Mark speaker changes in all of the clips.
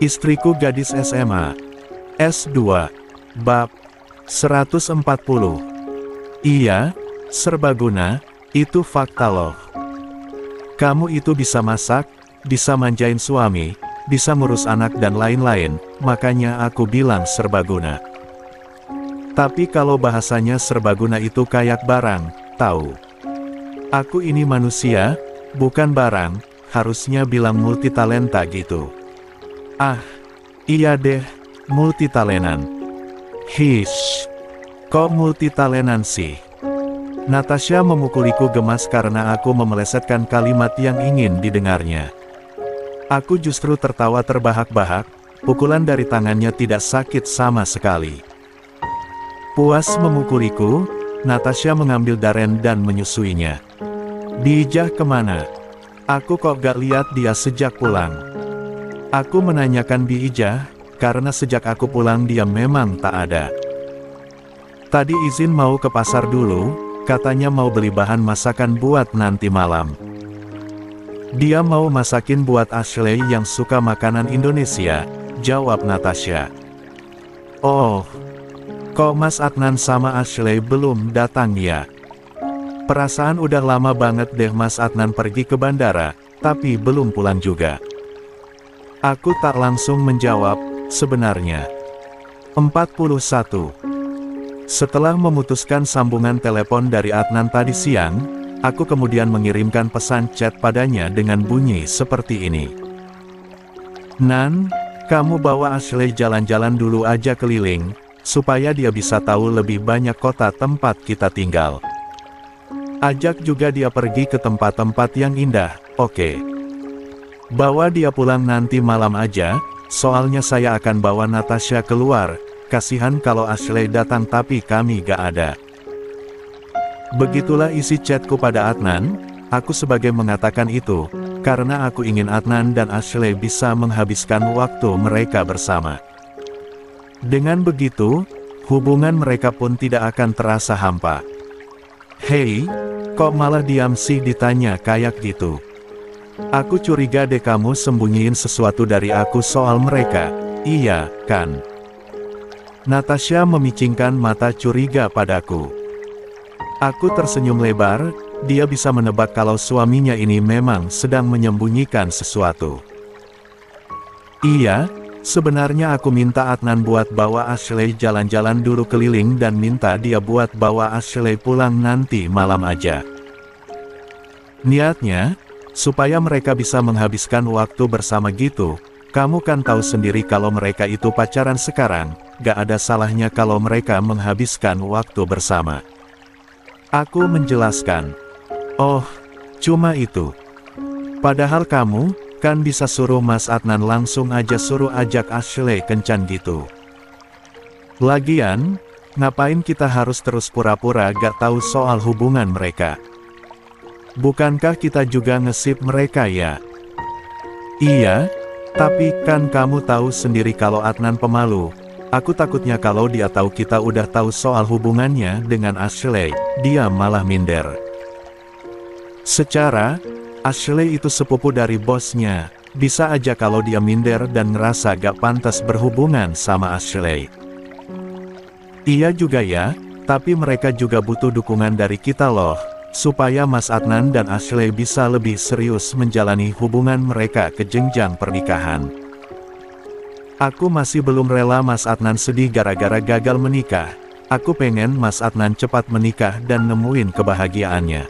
Speaker 1: Istriku gadis SMA. S2. Bab 140. Iya, serbaguna, itu fakta loh. Kamu itu bisa masak, bisa manjain suami, bisa ngurus anak dan lain-lain, makanya aku bilang serbaguna. Tapi kalau bahasanya serbaguna itu kayak barang, tahu. Aku ini manusia, bukan barang, harusnya bilang multitalenta gitu. Ah, iya deh, multitalentan. Hish, kok multitalentan sih? Natasha memukuliku gemas karena aku memelesetkan kalimat yang ingin didengarnya. Aku justru tertawa terbahak-bahak, pukulan dari tangannya tidak sakit sama sekali. Puas memukuliku, Natasha mengambil Darren dan menyusuinya. Diijah kemana? Aku kok gak lihat dia sejak pulang. Aku menanyakan Diijah, karena sejak aku pulang dia memang tak ada. Tadi izin mau ke pasar dulu, katanya mau beli bahan masakan buat nanti malam. Dia mau masakin buat Ashley yang suka makanan Indonesia, jawab Natasha. Oh, kok Mas Adnan sama Ashley belum datang ya? Perasaan udah lama banget deh Mas Adnan pergi ke bandara, tapi belum pulang juga. Aku tak langsung menjawab, sebenarnya. 41. Setelah memutuskan sambungan telepon dari Adnan tadi siang, aku kemudian mengirimkan pesan chat padanya dengan bunyi seperti ini. Nan, kamu bawa Ashley jalan-jalan dulu aja keliling, supaya dia bisa tahu lebih banyak kota tempat kita tinggal. Ajak juga dia pergi ke tempat-tempat yang indah, oke? Bawa dia pulang nanti malam aja, soalnya saya akan bawa Natasha keluar, kasihan kalau Ashley datang tapi kami gak ada. Begitulah isi chatku pada Adnan, aku sebagai mengatakan itu, karena aku ingin Adnan dan Ashley bisa menghabiskan waktu mereka bersama. Dengan begitu, hubungan mereka pun tidak akan terasa hampa. Hei, kok malah diam sih ditanya kayak gitu? Aku curiga deh kamu sembunyiin sesuatu dari aku soal mereka, iya, kan? Natasha memicingkan mata curiga padaku. Aku tersenyum lebar, dia bisa menebak kalau suaminya ini memang sedang menyembunyikan sesuatu. Iya, sebenarnya aku minta Adnan buat bawa Ashley jalan-jalan dulu keliling dan minta dia buat bawa Ashley pulang nanti malam aja. Niatnya, supaya mereka bisa menghabiskan waktu bersama gitu. Kamu kan tahu sendiri kalau mereka itu pacaran sekarang, gak ada salahnya kalau mereka menghabiskan waktu bersama. Aku menjelaskan. Oh, cuma itu. Padahal kamu, kan bisa suruh Mas Adnan langsung aja suruh ajak Ashley kencan gitu. Lagian, ngapain kita harus terus pura-pura gak tahu soal hubungan mereka? Bukankah kita juga ngesip mereka ya? Iya, tapi kan kamu tahu sendiri kalau Adnan pemalu. Aku takutnya kalau dia tahu kita udah tahu soal hubungannya dengan Ashley, dia malah minder. Secara, Ashley itu sepupu dari bosnya, bisa aja kalau dia minder dan ngerasa gak pantas berhubungan sama Ashley. Iya juga ya, tapi mereka juga butuh dukungan dari kita loh, supaya Mas Adnan dan Ashley bisa lebih serius menjalani hubungan mereka ke jenjang pernikahan. Aku masih belum rela Mas Adnan sedih gara-gara gagal menikah. Aku pengen Mas Adnan cepat menikah dan nemuin kebahagiaannya.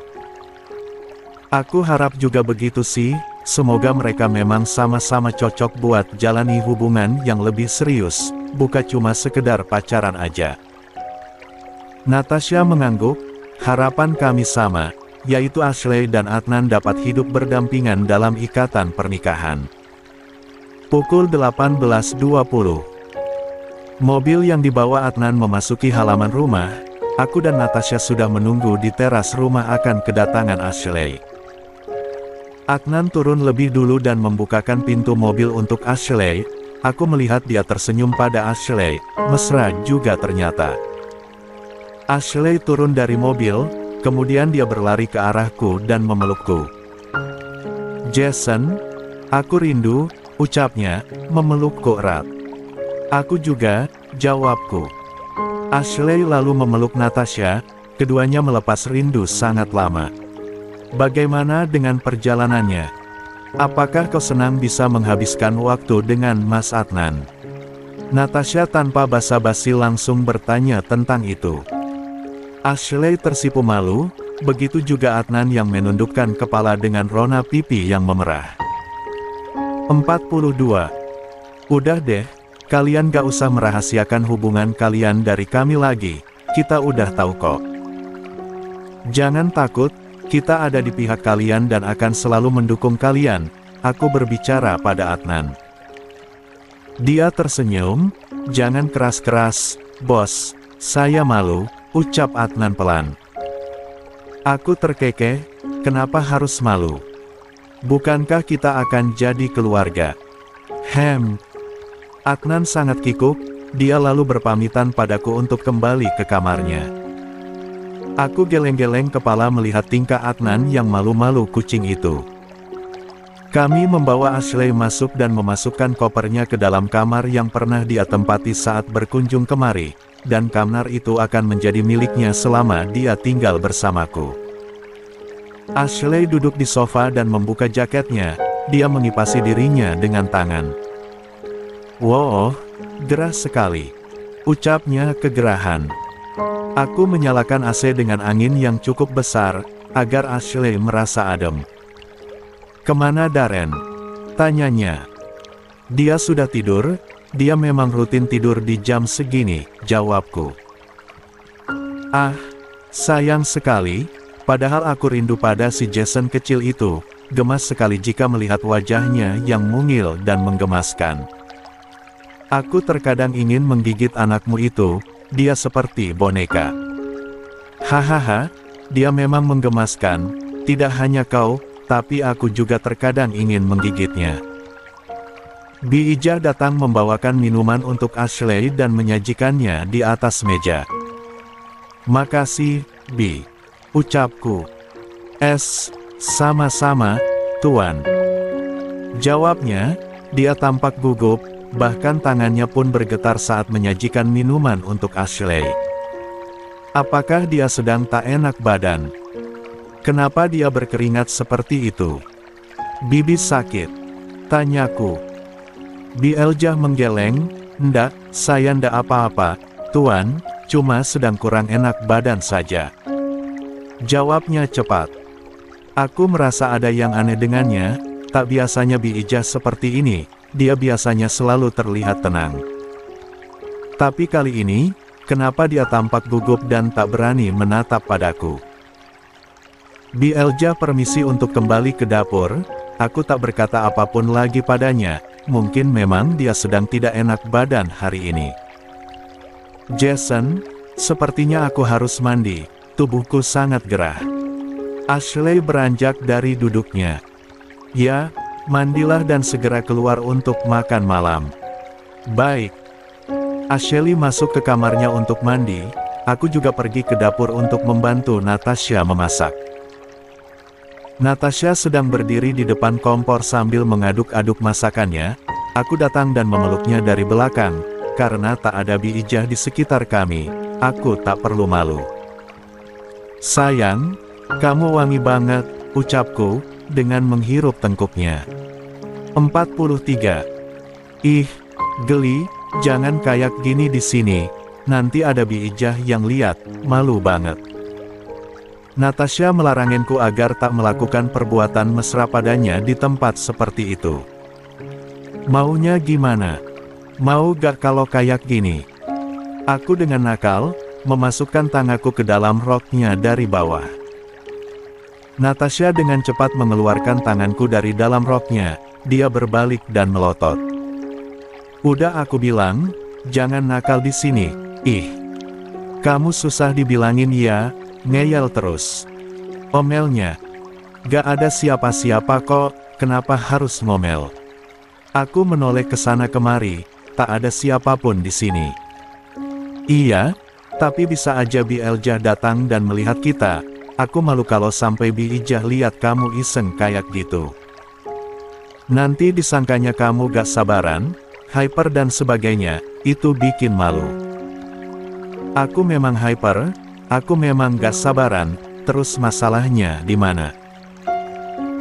Speaker 1: Aku harap juga begitu sih, semoga mereka memang sama-sama cocok buat jalani hubungan yang lebih serius, bukan cuma sekedar pacaran aja. Natasha mengangguk. Harapan kami sama, yaitu Ashley dan Adnan dapat hidup berdampingan dalam ikatan pernikahan. Pukul 18.20. Mobil yang dibawa Adnan memasuki halaman rumah, aku dan Natasha sudah menunggu di teras rumah akan kedatangan Ashley. Adnan turun lebih dulu dan membukakan pintu mobil untuk Ashley, aku melihat dia tersenyum pada Ashley, mesra juga ternyata. Ashley turun dari mobil, kemudian dia berlari ke arahku dan memelukku. Jason, aku rindu, ucapnya, memelukku erat. Aku juga, jawabku. Ashley lalu memeluk Natasha, keduanya melepas rindu sangat lama. Bagaimana dengan perjalanannya? Apakah kau senang bisa menghabiskan waktu dengan Mas Adnan? Natasha tanpa basa-basi langsung bertanya tentang itu. Ashley tersipu malu, begitu juga Adnan yang menundukkan kepala dengan rona pipi yang memerah. 42. Udah deh, kalian gak usah merahasiakan hubungan kalian dari kami lagi, kita udah tahu kok. Jangan takut, kita ada di pihak kalian dan akan selalu mendukung kalian, aku berbicara pada Adnan. Dia tersenyum, jangan keras-keras, bos, saya malu, ucap Adnan pelan. Aku terkekeh, kenapa harus malu? Bukankah kita akan jadi keluarga? Adnan sangat kikuk, dia lalu berpamitan padaku untuk kembali ke kamarnya. Aku geleng-geleng kepala melihat tingkah Adnan yang malu-malu kucing itu. Kami membawa Ashley masuk dan memasukkan kopernya ke dalam kamar yang pernah dia tempati saat berkunjung kemari, dan kamar itu akan menjadi miliknya selama dia tinggal bersamaku. Ashley duduk di sofa dan membuka jaketnya, dia mengipasi dirinya dengan tangan. Wow, gerah sekali, ucapnya kegerahan. Aku menyalakan AC dengan angin yang cukup besar, agar Ashley merasa adem. Kemana Darren? Tanyanya. Dia sudah tidur, dia memang rutin tidur di jam segini, jawabku. Ah, sayang sekali, padahal aku rindu pada si Jason kecil itu, gemas sekali jika melihat wajahnya yang mungil dan menggemaskan. Aku terkadang ingin menggigit anakmu itu, dia seperti boneka. Hahaha, dia memang menggemaskan, tidak hanya kau, tapi aku juga terkadang ingin menggigitnya. Bi Ijah datang membawakan minuman untuk Ashley dan menyajikannya di atas meja. Makasih, Bi, ucapku. Sama-sama, Tuan. Jawabnya, dia tampak gugup, bahkan tangannya pun bergetar saat menyajikan minuman untuk Ashley. Apakah dia sedang tak enak badan? Kenapa dia berkeringat seperti itu? Bibi sakit? Tanyaku. Bi Ijah menggeleng, "Ndak, saya ndak apa-apa, Tuan, cuma sedang kurang enak badan saja." Jawabnya cepat. Aku merasa ada yang aneh dengannya, tak biasanya Bi Ijah seperti ini. Dia biasanya selalu terlihat tenang. Tapi kali ini, kenapa dia tampak gugup dan tak berani menatap padaku? Bi Ijah permisi untuk kembali ke dapur, aku tak berkata apapun lagi padanya, mungkin memang dia sedang tidak enak badan hari ini. Jason, sepertinya aku harus mandi, tubuhku sangat gerah. Ashley beranjak dari duduknya. Ya, mandilah dan segera keluar untuk makan malam. Baik. Ashley masuk ke kamarnya untuk mandi, aku juga pergi ke dapur untuk membantu Natasha memasak. Natasha sedang berdiri di depan kompor sambil mengaduk-aduk masakannya, aku datang dan memeluknya dari belakang, karena tak ada Bi Ijah di sekitar kami, aku tak perlu malu. Sayang, kamu wangi banget, ucapku, dengan menghirup tengkuknya. 43. Ih, geli, jangan kayak gini di sini, nanti ada Bi Ijah yang lihat, malu banget. Natasha melaranginku agar tak melakukan perbuatan mesra padanya di tempat seperti itu. Maunya gimana? Mau gak kalau kayak gini? Aku dengan nakal, memasukkan tanganku ke dalam roknya dari bawah. Natasha dengan cepat mengeluarkan tanganku dari dalam roknya, dia berbalik dan melotot. Udah aku bilang, jangan nakal di sini, ih. Kamu susah dibilangin ya, ngeyel terus. Omelnya. Gak ada siapa-siapa kok, kenapa harus ngomel? Aku menoleh ke sana kemari, tak ada siapapun di sini. Iya, tapi bisa aja Bi Ijah datang dan melihat kita. Aku malu kalau sampai Bi Ijah lihat kamu iseng kayak gitu. Nanti disangkanya kamu gak sabaran, hyper dan sebagainya, itu bikin malu. Aku memang hyper, aku memang gak sabaran, terus masalahnya di mana?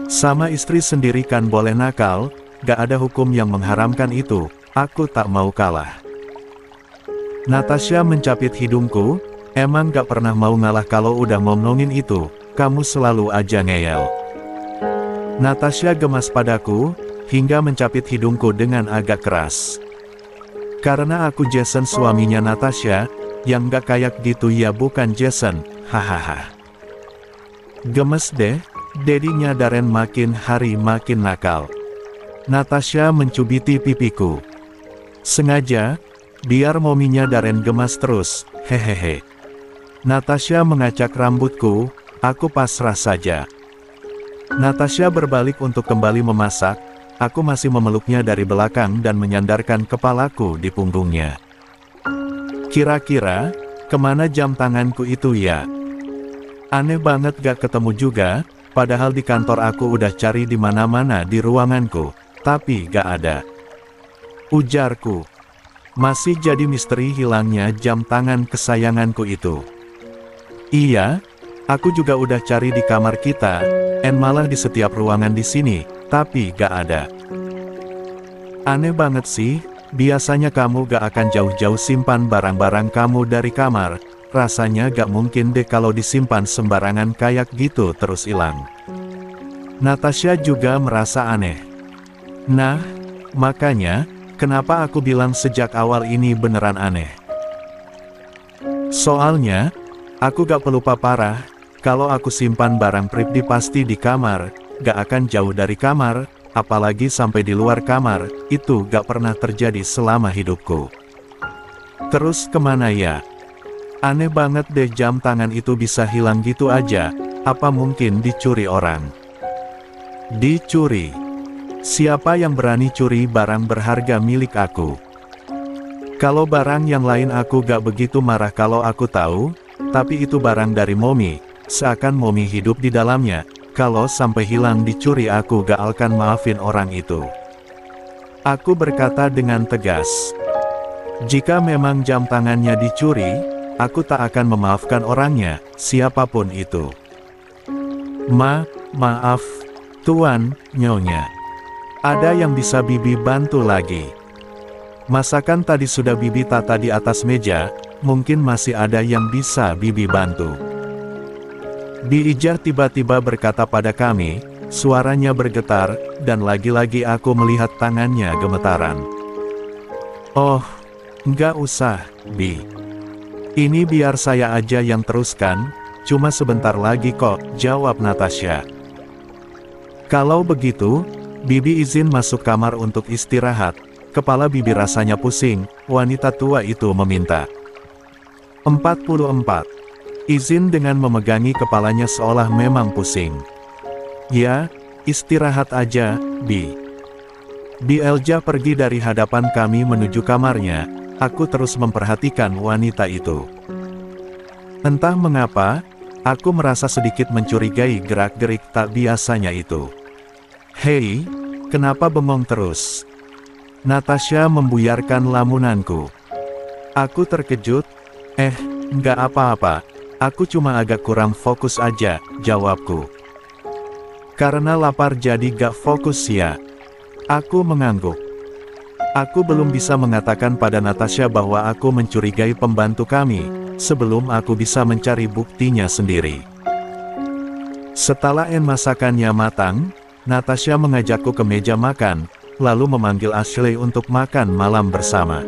Speaker 1: Sama istri sendiri kan boleh nakal, gak ada hukum yang mengharamkan itu, aku tak mau kalah. Natasha mencapit hidungku, emang gak pernah mau ngalah kalau udah ngomongin itu, kamu selalu aja ngeyel. Natasha gemas padaku, hingga mencapit hidungku dengan agak keras. Karena aku Jason suaminya Natasha, yang gak kayak gitu ya bukan Jason, hahaha. Gemes deh, dedinya Darren makin hari makin nakal. Natasha mencubiti pipiku. Sengaja, biar mominya Darren gemas terus, hehehe. Natasha mengacak rambutku, aku pasrah saja. Natasha berbalik untuk kembali memasak, aku masih memeluknya dari belakang dan menyandarkan kepalaku di punggungnya. Kira-kira, kemana jam tanganku itu ya? Aneh banget gak ketemu juga, padahal di kantor aku udah cari di mana-mana di ruanganku, tapi gak ada. Ujarku. Masih jadi misteri hilangnya jam tangan kesayanganku itu. Iya, aku juga udah cari di kamar kita, malah di setiap ruangan di sini, tapi gak ada. Aneh banget sih, biasanya kamu gak akan jauh-jauh simpan barang-barang kamu dari kamar, rasanya gak mungkin deh kalau disimpan sembarangan kayak gitu terus hilang. Natasha juga merasa aneh. Nah, makanya, kenapa aku bilang sejak awal ini beneran aneh. Soalnya, aku gak pelupa parah, kalau aku simpan barang pribadi pasti di kamar, gak akan jauh dari kamar, apalagi sampai di luar kamar, itu gak pernah terjadi selama hidupku. Terus kemana ya? Aneh banget deh jam tangan itu bisa hilang gitu aja, apa mungkin dicuri orang? Dicuri? Siapa yang berani curi barang berharga milik aku? Kalau barang yang lain aku gak begitu marah kalau aku tahu, tapi itu barang dari Momi, seakan Momi hidup di dalamnya, kalau sampai hilang dicuri aku gak akan maafin orang itu. Aku berkata dengan tegas. Jika memang jam tangannya dicuri, aku tak akan memaafkan orangnya, siapapun itu. Maaf, Tuan, Nyonya. Ada yang bisa Bibi bantu lagi? Masakan tadi sudah Bibi tata di atas meja, mungkin masih ada yang bisa Bibi bantu. Diijah tiba-tiba berkata pada kami, suaranya bergetar, dan lagi-lagi aku melihat tangannya gemetaran. Oh, nggak usah, Bi. Ini biar saya aja yang teruskan, cuma sebentar lagi kok, jawab Natasha. Kalau begitu, Bibi izin masuk kamar untuk istirahat, kepala Bibi rasanya pusing, wanita tua itu meminta. 44. Izin dengan memegangi kepalanya seolah memang pusing. Ya, istirahat aja, Bi. Elja pergi dari hadapan kami menuju kamarnya, aku terus memperhatikan wanita itu. Entah mengapa, aku merasa sedikit mencurigai gerak-gerik tak biasanya itu. Hei, kenapa bengong terus? Natasha membuyarkan lamunanku. Aku terkejut, nggak apa-apa. Aku cuma agak kurang fokus aja, jawabku. Karena lapar jadi gak fokus ya. Aku mengangguk. Aku belum bisa mengatakan pada Natasha bahwa aku mencurigai pembantu kami, sebelum aku bisa mencari buktinya sendiri. Setelah masakannya matang, Natasha mengajakku ke meja makan, lalu memanggil Ashley untuk makan malam bersama.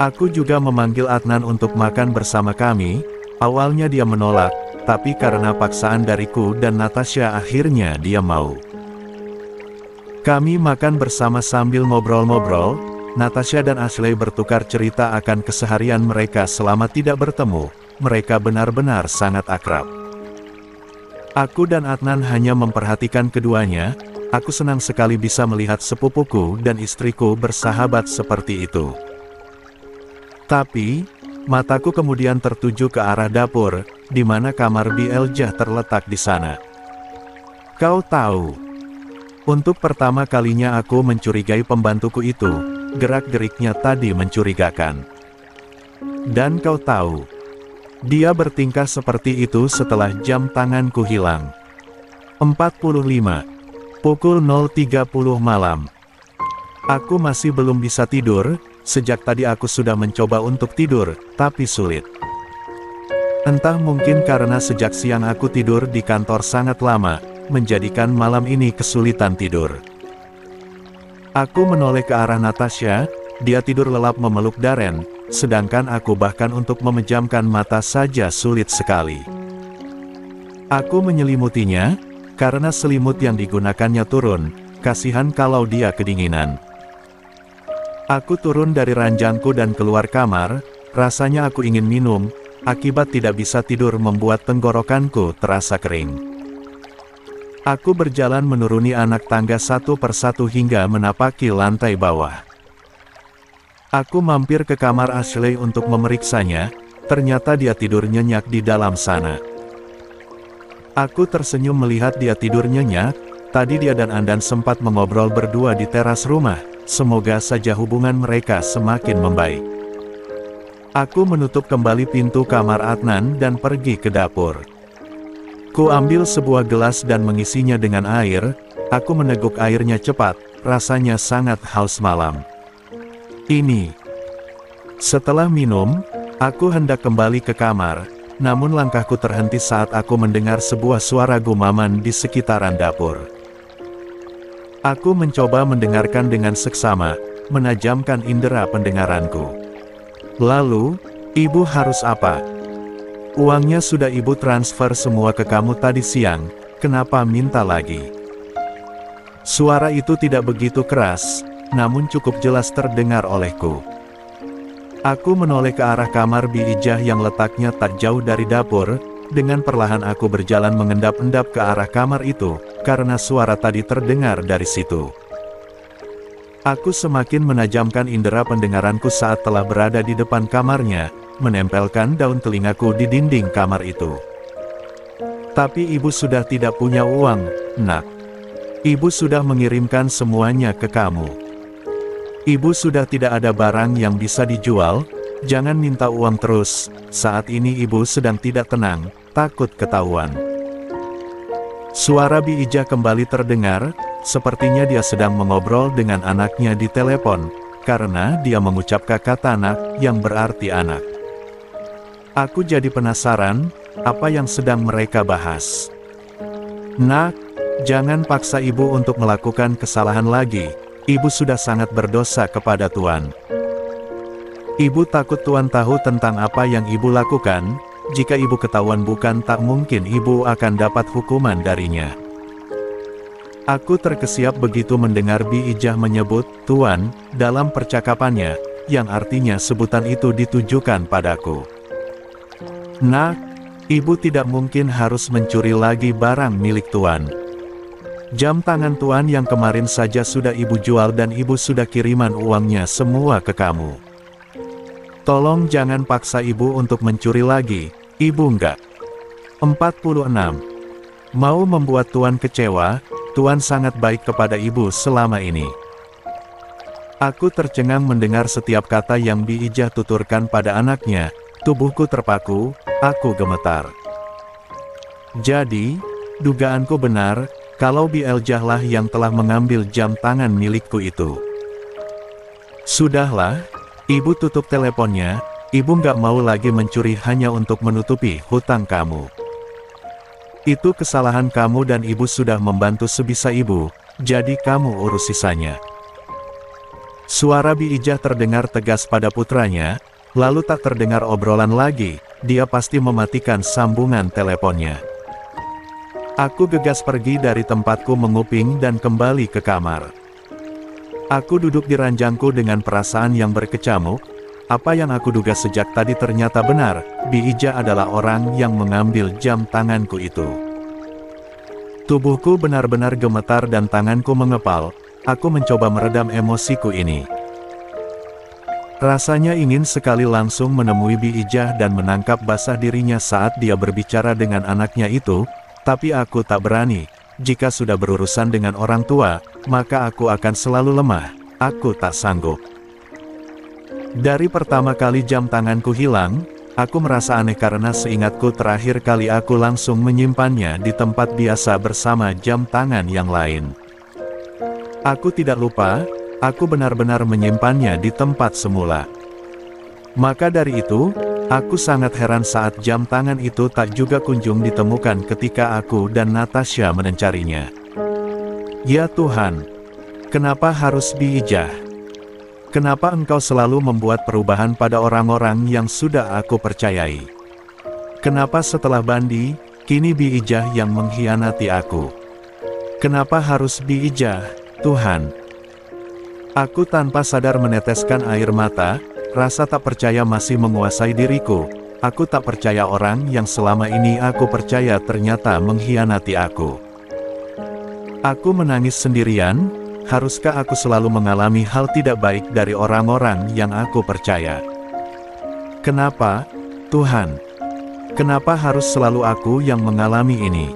Speaker 1: Aku juga memanggil Adnan untuk makan bersama kami. Awalnya dia menolak, tapi karena paksaan dariku dan Natasha akhirnya dia mau. Kami makan bersama sambil ngobrol-ngobrol. Natasha dan Ashley bertukar cerita akan keseharian mereka selama tidak bertemu. Mereka benar-benar sangat akrab. Aku dan Adnan hanya memperhatikan keduanya. Aku senang sekali bisa melihat sepupuku dan istriku bersahabat seperti itu. Tapi, mataku kemudian tertuju ke arah dapur, di mana kamar Elja terletak di sana. Kau tahu? Untuk pertama kalinya aku mencurigai pembantuku itu, gerak-geriknya tadi mencurigakan. Dan kau tahu, dia bertingkah seperti itu setelah jam tanganku hilang. 45. Pukul 0.30 malam. Aku masih belum bisa tidur, sejak tadi aku sudah mencoba untuk tidur, tapi sulit. Entah mungkin karena sejak siang aku tidur di kantor sangat lama, menjadikan malam ini kesulitan tidur. Aku menoleh ke arah Natasha, dia tidur lelap memeluk Darren, sedangkan aku bahkan untuk memejamkan mata saja sulit sekali. Aku menyelimutinya, karena selimut yang digunakannya turun, kasihan kalau dia kedinginan. Aku turun dari ranjangku dan keluar kamar, rasanya aku ingin minum, akibat tidak bisa tidur membuat tenggorokanku terasa kering. Aku berjalan menuruni anak tangga satu persatu hingga menapaki lantai bawah. Aku mampir ke kamar Ashley untuk memeriksanya, ternyata dia tidur nyenyak di dalam sana. Aku tersenyum melihat dia tidur nyenyak, tadi dia dan Andan sempat mengobrol berdua di teras rumah, semoga saja hubungan mereka semakin membaik. Aku menutup kembali pintu kamar Adnan dan pergi ke dapur. Ku ambil sebuah gelas dan mengisinya dengan air, aku meneguk airnya cepat, rasanya sangat haus malam ini. Setelah minum, aku hendak kembali ke kamar, namun langkahku terhenti saat aku mendengar sebuah suara gumaman di sekitaran dapur. Aku mencoba mendengarkan dengan seksama, menajamkan indera pendengaranku. Lalu, ibu harus apa? Uangnya sudah ibu transfer semua ke kamu tadi siang, kenapa minta lagi? Suara itu tidak begitu keras, namun cukup jelas terdengar olehku. Aku menoleh ke arah kamar Bi Ijah yang letaknya tak jauh dari dapur, dengan perlahan aku berjalan mengendap-endap ke arah kamar itu, karena suara tadi terdengar dari situ. Aku semakin menajamkan indera pendengaranku saat telah berada di depan kamarnya, menempelkan daun telingaku di dinding kamar itu. Tapi ibu sudah tidak punya uang, nak. Ibu sudah mengirimkan semuanya ke kamu. Ibu sudah tidak ada barang yang bisa dijual, jangan minta uang terus, saat ini ibu sedang tidak tenang, takut ketahuan. Suara Bi Ijah kembali terdengar, sepertinya dia sedang mengobrol dengan anaknya di telepon, karena dia mengucapkan kata anak yang berarti anak. Aku jadi penasaran, apa yang sedang mereka bahas. Nak, jangan paksa ibu untuk melakukan kesalahan lagi, ibu sudah sangat berdosa kepada Tuan. Ibu takut Tuan tahu tentang apa yang ibu lakukan, jika ibu ketahuan bukan tak mungkin ibu akan dapat hukuman darinya. Aku terkesiap begitu mendengar Bi Ijah menyebut Tuan dalam percakapannya, yang artinya sebutan itu ditujukan padaku. Nak, ibu tidak mungkin harus mencuri lagi barang milik Tuan. Jam tangan Tuan yang kemarin saja sudah ibu jual dan ibu sudah kiriman uangnya semua ke kamu. Tolong jangan paksa ibu untuk mencuri lagi, ibu enggak. 46. Mau membuat Tuan kecewa, Tuan sangat baik kepada ibu selama ini. Aku tercengang mendengar setiap kata yang Bi Ijah tuturkan pada anaknya, tubuhku terpaku, aku gemetar. Jadi, dugaanku benar, kalau Bi Eljah lah yang telah mengambil jam tangan milikku itu. Sudahlah, ibu tutup teleponnya, ibu nggak mau lagi mencuri hanya untuk menutupi hutang kamu. Itu kesalahan kamu dan ibu sudah membantu sebisa ibu, jadi kamu urus sisanya. Suara Bi Ijah terdengar tegas pada putranya, lalu tak terdengar obrolan lagi, dia pasti mematikan sambungan teleponnya. Aku gegas pergi dari tempatku menguping dan kembali ke kamar. Aku duduk di ranjangku dengan perasaan yang berkecamuk, apa yang aku duga sejak tadi ternyata benar, Bi Ijah adalah orang yang mengambil jam tanganku itu. Tubuhku benar-benar gemetar dan tanganku mengepal, aku mencoba meredam emosiku ini. Rasanya ingin sekali langsung menemui Bi Ijah dan menangkap basah dirinya saat dia berbicara dengan anaknya itu, tapi aku tak berani, jika sudah berurusan dengan orang tua, maka aku akan selalu lemah, aku tak sanggup. Dari pertama kali jam tanganku hilang, aku merasa aneh karena seingatku terakhir kali aku langsung menyimpannya di tempat biasa bersama jam tangan yang lain. Aku tidak lupa, aku benar-benar menyimpannya di tempat semula. Maka dari itu, aku sangat heran saat jam tangan itu tak juga kunjung ditemukan ketika aku dan Natasha mencarinya. Ya Tuhan, kenapa harus Bi-ijah? Kenapa engkau selalu membuat perubahan pada orang-orang yang sudah aku percayai? Kenapa setelah Bandi, kini Bi-ijah yang mengkhianati aku? Kenapa harus Bi-ijah, Tuhan? Aku tanpa sadar meneteskan air mata. Rasa tak percaya masih menguasai diriku. Aku tak percaya orang yang selama ini aku percaya ternyata mengkhianati aku. Aku menangis sendirian. Haruskah aku selalu mengalami hal tidak baik dari orang-orang yang aku percaya? Kenapa, Tuhan? Kenapa harus selalu aku yang mengalami ini?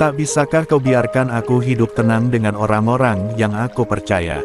Speaker 1: Tak bisakah kau biarkan aku hidup tenang dengan orang-orang yang aku percaya?